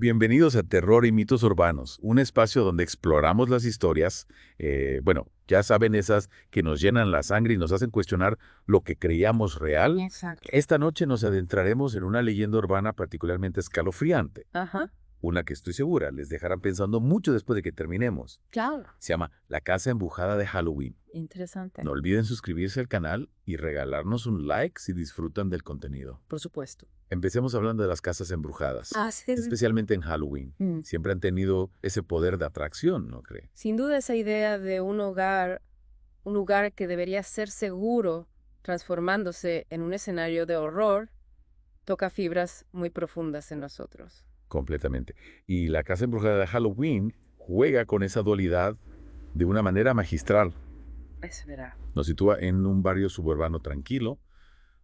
Bienvenidos a Terror y Mitos Urbanos, un espacio donde exploramos las historias, ya saben, esas que nos llenan la sangre y nos hacen cuestionar lo que creíamos real. Exacto. Esta noche nos adentraremos en una leyenda urbana particularmente escalofriante, Ajá, una que estoy segura les dejará pensando mucho después de que terminemos. claro. Se llama La Casa Embrujada de Halloween. Interesante. No olviden suscribirse al canal y regalarnos un like si disfrutan del contenido. Por supuesto. Empecemos hablando de las casas embrujadas, Sí. especialmente en Halloween. Siempre han tenido ese poder de atracción, ¿no cree? Sin duda esa idea de un lugar que debería ser seguro, transformándose en un escenario de horror, toca fibras muy profundas en nosotros. Completamente. Y la casa embrujada de Halloween juega con esa dualidad de una manera magistral. Es verdad. Nos sitúa en un barrio suburbano tranquilo,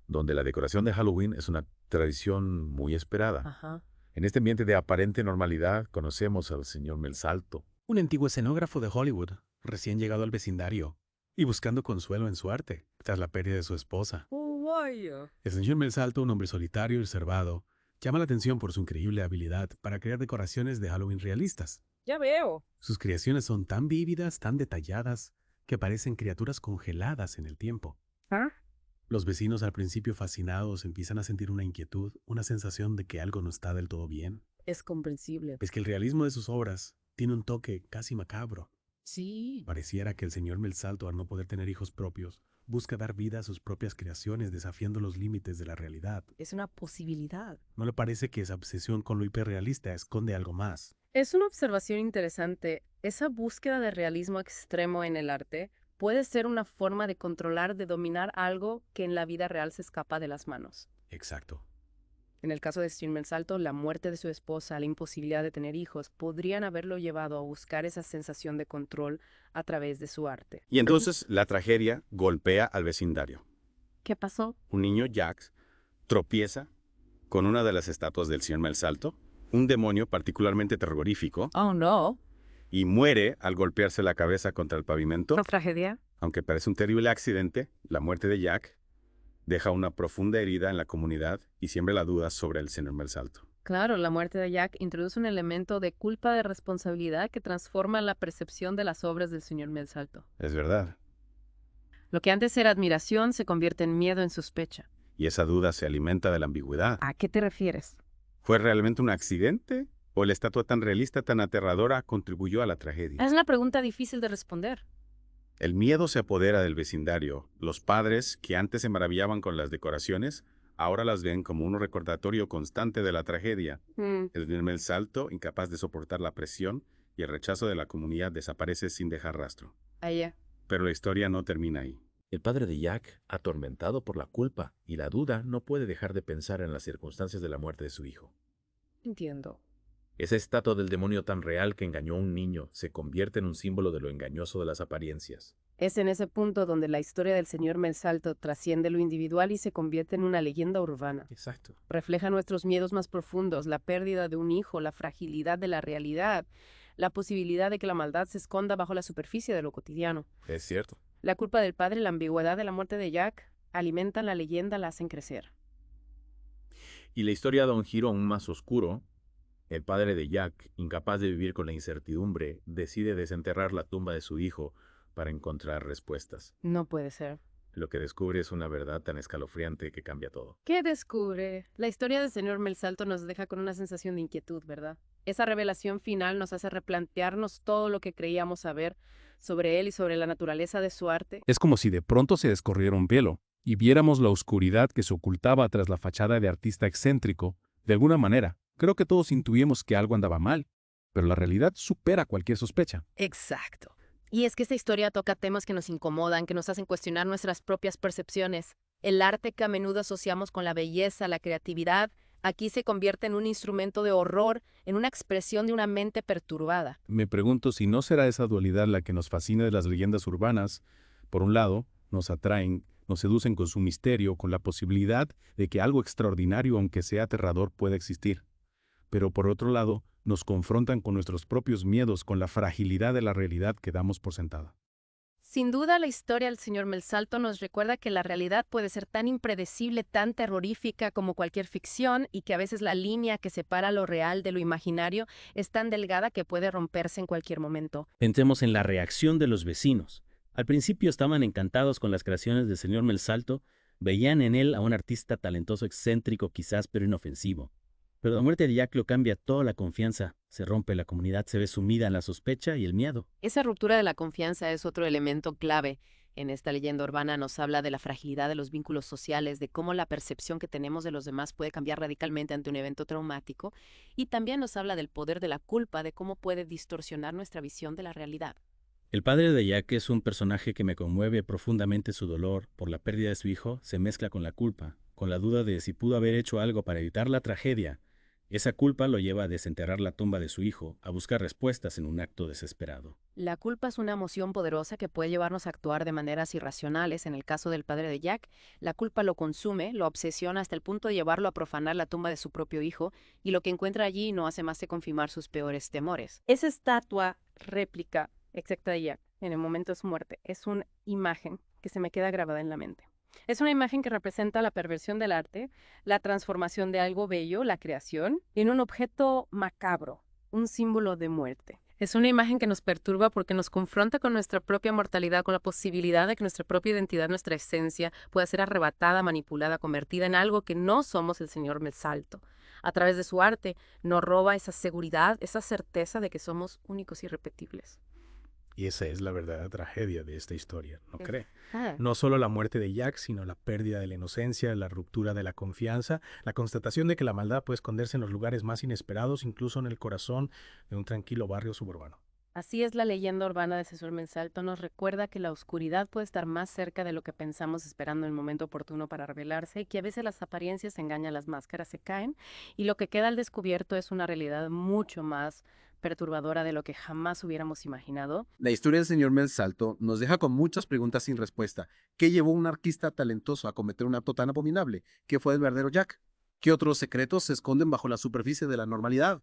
donde la decoración de Halloween es una tradición muy esperada. Ajá. En este ambiente de aparente normalidad conocemos al señor Melsalto. Un antiguo escenógrafo de Hollywood, recién llegado al vecindario, y buscando consuelo en su arte, tras la pérdida de su esposa. Vaya. El señor Melsalto, un hombre solitario y reservado, llama la atención por su increíble habilidad para crear decoraciones de Halloween realistas. Ya veo. Sus creaciones son tan vívidas, tan detalladas, que parecen criaturas congeladas en el tiempo. ¿Ah? Los vecinos, al principio fascinados, empiezan a sentir una inquietud, una sensación de que algo no está del todo bien. Es comprensible. Es que el realismo de sus obras tiene un toque casi macabro. Sí. Pareciera que el señor Melsalto, al no poder tener hijos propios, busca dar vida a sus propias creaciones, desafiando los límites de la realidad. Es una posibilidad. ¿No le parece que esa obsesión con lo hiperrealista esconde algo más? Es una observación interesante. Esa búsqueda de realismo extremo en el arte puede ser una forma de controlar, de dominar algo que en la vida real se escapa de las manos. Exacto. En el caso de Steven Melsalto, la muerte de su esposa, la imposibilidad de tener hijos, podrían haberlo llevado a buscar esa sensación de control a través de su arte. Y entonces la tragedia golpea al vecindario. ¿Qué pasó? Un niño, Jax, tropieza con una de las estatuas del señor Melsalto, un demonio particularmente terrorífico, Oh, no. y muere al golpearse la cabeza contra el pavimento. ¿Una tragedia? Aunque parece un terrible accidente, la muerte de Jack deja una profunda herida en la comunidad y siembra la duda sobre el señor Melsalto. Claro, la muerte de Jack introduce un elemento de culpa de responsabilidad que transforma la percepción de las obras del señor Melsalto. Es verdad. Lo que antes era admiración se convierte en miedo, en sospecha. Y esa duda se alimenta de la ambigüedad. ¿A qué te refieres? ¿Fue realmente un accidente? ¿O la estatua tan realista, tan aterradora, contribuyó a la tragedia? Es una pregunta difícil de responder. El miedo se apodera del vecindario. Los padres, que antes se maravillaban con las decoraciones, ahora las ven como un recordatorio constante de la tragedia. El primer salto, incapaz de soportar la presión, y el rechazo de la comunidad desaparece sin dejar rastro. Allá. Pero la historia no termina ahí. El padre de Jack, atormentado por la culpa y la duda, no puede dejar de pensar en las circunstancias de la muerte de su hijo. Entiendo. Esa estatua del demonio tan real que engañó a un niño se convierte en un símbolo de lo engañoso de las apariencias. Es en ese punto donde la historia del señor Melsalto trasciende lo individual y se convierte en una leyenda urbana. Exacto. Refleja nuestros miedos más profundos, la pérdida de un hijo, la fragilidad de la realidad, la posibilidad de que la maldad se esconda bajo la superficie de lo cotidiano. Es cierto. La culpa del padre y la ambigüedad de la muerte de Jack alimentan la leyenda, la hacen crecer. Y la historia da un giro aún más oscuro. El padre de Jack, incapaz de vivir con la incertidumbre, decide desenterrar la tumba de su hijo para encontrar respuestas. No puede ser. Lo que descubre es una verdad tan escalofriante que cambia todo. ¿Qué descubre? La historia del señor Melsalto nos deja con una sensación de inquietud, ¿verdad? Esa revelación final nos hace replantearnos todo lo que creíamos saber sobre él y sobre la naturaleza de su arte. Es como si de pronto se descorriera un velo y viéramos la oscuridad que se ocultaba tras la fachada de artista excéntrico. De alguna manera, creo que todos intuíamos que algo andaba mal, pero la realidad supera cualquier sospecha. Exacto. Y es que esta historia toca temas que nos incomodan, que nos hacen cuestionar nuestras propias percepciones. El arte que a menudo asociamos con la belleza, la creatividad, aquí se convierte en un instrumento de horror, en una expresión de una mente perturbada. Me pregunto si no será esa dualidad la que nos fascina de las leyendas urbanas. Por un lado, nos atraen, nos seducen con su misterio, con la posibilidad de que algo extraordinario, aunque sea aterrador, pueda existir. Pero por otro lado, nos confrontan con nuestros propios miedos, con la fragilidad de la realidad que damos por sentada. Sin duda, la historia del señor Melsalto nos recuerda que la realidad puede ser tan impredecible, tan terrorífica como cualquier ficción y que a veces la línea que separa lo real de lo imaginario es tan delgada que puede romperse en cualquier momento. Pensemos en la reacción de los vecinos. Al principio estaban encantados con las creaciones del señor Melsalto, veían en él a un artista talentoso, excéntrico quizás, pero inofensivo. Pero la muerte de Jack lo cambia toda la confianza, se rompe, la comunidad se ve sumida en la sospecha y el miedo. Esa ruptura de la confianza es otro elemento clave. En esta leyenda urbana nos habla de la fragilidad de los vínculos sociales, de cómo la percepción que tenemos de los demás puede cambiar radicalmente ante un evento traumático, y también nos habla del poder de la culpa, de cómo puede distorsionar nuestra visión de la realidad. El padre de Jack es un personaje que me conmueve profundamente. Su dolor por la pérdida de su hijo se mezcla con la culpa, con la duda de si pudo haber hecho algo para evitar la tragedia. Esa culpa lo lleva a desenterrar la tumba de su hijo, a buscar respuestas en un acto desesperado. La culpa es una emoción poderosa que puede llevarnos a actuar de maneras irracionales. En el caso del padre de Jack, la culpa lo consume, lo obsesiona hasta el punto de llevarlo a profanar la tumba de su propio hijo, y lo que encuentra allí no hace más que confirmar sus peores temores. Esa estatua réplica exacta de Jack en el momento de su muerte es una imagen que se me queda grabada en la mente. Es una imagen que representa la perversión del arte, la transformación de algo bello, la creación, en un objeto macabro, un símbolo de muerte. Es una imagen que nos perturba porque nos confronta con nuestra propia mortalidad, con la posibilidad de que nuestra propia identidad, nuestra esencia, pueda ser arrebatada, manipulada, convertida en algo que no somos el señor Melsalto. A través de su arte nos roba esa seguridad, esa certeza de que somos únicos y irrepetibles. Y esa es la verdadera tragedia de esta historia, ¿no cree? Ah. No solo la muerte de Jack, sino la pérdida de la inocencia, la ruptura de la confianza, la constatación de que la maldad puede esconderse en los lugares más inesperados, incluso en el corazón de un tranquilo barrio suburbano. Así es, la leyenda urbana de César Melsalto nos recuerda que la oscuridad puede estar más cerca de lo que pensamos, esperando el momento oportuno para revelarse, y que a veces las apariencias engañan, las máscaras se caen, y lo que queda al descubierto es una realidad mucho más perturbadora de lo que jamás hubiéramos imaginado. La historia del señor Melsalto nos deja con muchas preguntas sin respuesta. ¿Qué llevó a un artista talentoso a cometer un acto tan abominable? ¿Qué fue el verdadero Jack? ¿Qué otros secretos se esconden bajo la superficie de la normalidad?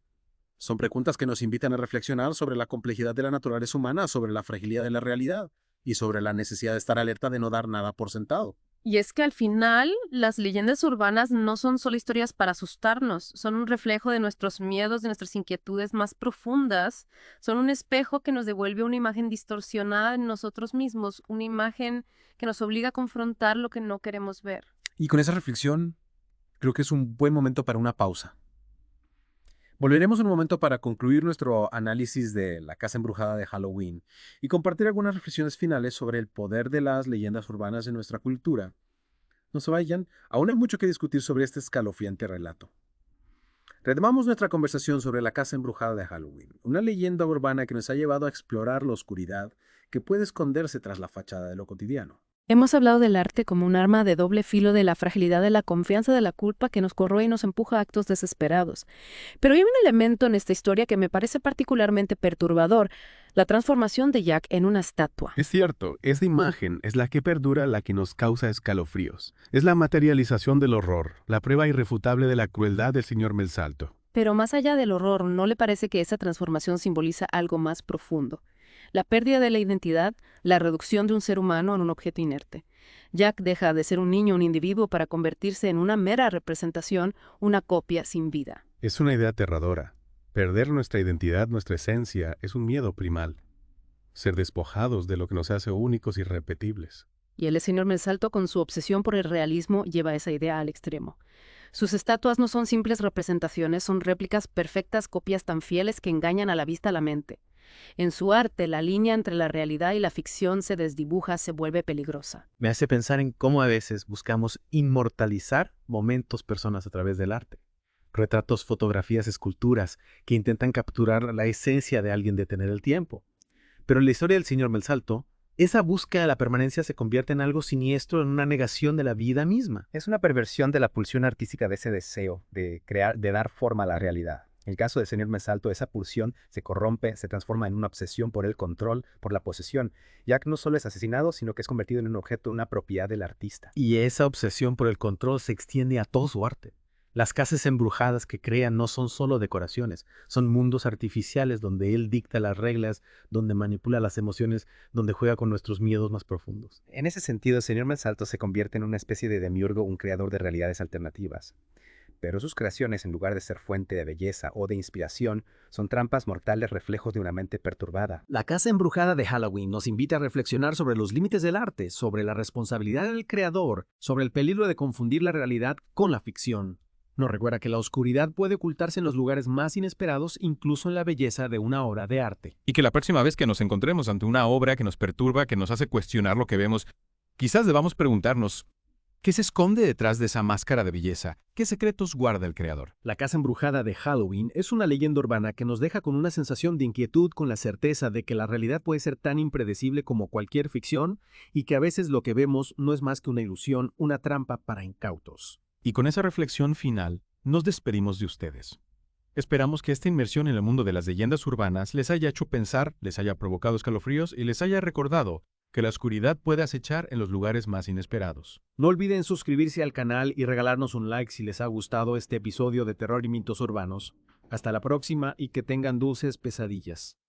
Son preguntas que nos invitan a reflexionar sobre la complejidad de la naturaleza humana, sobre la fragilidad de la realidad y sobre la necesidad de estar alerta de no dar nada por sentado. Y es que al final, las leyendas urbanas no son solo historias para asustarnos, son un reflejo de nuestros miedos, de nuestras inquietudes más profundas, son un espejo que nos devuelve una imagen distorsionada en nosotros mismos, una imagen que nos obliga a confrontar lo que no queremos ver. Y con esa reflexión, creo que es un buen momento para una pausa. Volveremos un momento para concluir nuestro análisis de La Casa Embrujada de Halloween y compartir algunas reflexiones finales sobre el poder de las leyendas urbanas en nuestra cultura. No se vayan, aún hay mucho que discutir sobre este escalofriante relato. Retomamos nuestra conversación sobre La Casa Embrujada de Halloween, una leyenda urbana que nos ha llevado a explorar la oscuridad que puede esconderse tras la fachada de lo cotidiano. Hemos hablado del arte como un arma de doble filo, de la fragilidad de la confianza, de la culpa que nos corroe y nos empuja a actos desesperados. Pero hay un elemento en esta historia que me parece particularmente perturbador: la transformación de Jack en una estatua. Es cierto, esa imagen es la que perdura, la que nos causa escalofríos. Es la materialización del horror, la prueba irrefutable de la crueldad del señor Melsalto. Pero más allá del horror, ¿no le parece que esa transformación simboliza algo más profundo? La pérdida de la identidad, la reducción de un ser humano en un objeto inerte. Jack deja de ser un niño, un individuo, para convertirse en una mera representación, una copia sin vida. Es una idea aterradora. Perder nuestra identidad, nuestra esencia, es un miedo primal. Ser despojados de lo que nos hace únicos y irrepetibles. Y el señor Melsalto, con su obsesión por el realismo, lleva esa idea al extremo. Sus estatuas no son simples representaciones, son réplicas perfectas, copias tan fieles que engañan a la vista, a la mente. En su arte, la línea entre la realidad y la ficción se desdibuja, se vuelve peligrosa. Me hace pensar en cómo a veces buscamos inmortalizar momentos, personas a través del arte. Retratos, fotografías, esculturas que intentan capturar la esencia de alguien, detener el tiempo. Pero en la historia del señor Melsalto, esa búsqueda de la permanencia se convierte en algo siniestro, en una negación de la vida misma. Es una perversión de la pulsión artística, de ese deseo de crear, de dar forma a la realidad. En el caso del señor Melsalto, esa pulsión se corrompe, se transforma en una obsesión por el control, por la posesión. Jack no solo es asesinado, sino que es convertido en un objeto, una propiedad del artista. Y esa obsesión por el control se extiende a todo su arte. Las casas embrujadas que crean no son solo decoraciones, son mundos artificiales donde él dicta las reglas, donde manipula las emociones, donde juega con nuestros miedos más profundos. En ese sentido, el señor Melsalto se convierte en una especie de demiurgo, un creador de realidades alternativas. Pero sus creaciones, en lugar de ser fuente de belleza o de inspiración, son trampas mortales, reflejos de una mente perturbada. La Casa Embrujada de Halloween nos invita a reflexionar sobre los límites del arte, sobre la responsabilidad del creador, sobre el peligro de confundir la realidad con la ficción. Nos recuerda que la oscuridad puede ocultarse en los lugares más inesperados, incluso en la belleza de una obra de arte. Y que la próxima vez que nos encontremos ante una obra que nos perturba, que nos hace cuestionar lo que vemos, quizás debamos preguntarnos, ¿qué se esconde detrás de esa máscara de belleza? ¿Qué secretos guarda el creador? La Casa Embrujada de Halloween es una leyenda urbana que nos deja con una sensación de inquietud, con la certeza de que la realidad puede ser tan impredecible como cualquier ficción y que a veces lo que vemos no es más que una ilusión, una trampa para incautos. Y con esa reflexión final, nos despedimos de ustedes. Esperamos que esta inmersión en el mundo de las leyendas urbanas les haya hecho pensar, les haya provocado escalofríos y les haya recordado que la oscuridad puede acechar en los lugares más inesperados. No olviden suscribirse al canal y regalarnos un like si les ha gustado este episodio de Terror y Mitos Urbanos. Hasta la próxima y que tengan dulces pesadillas.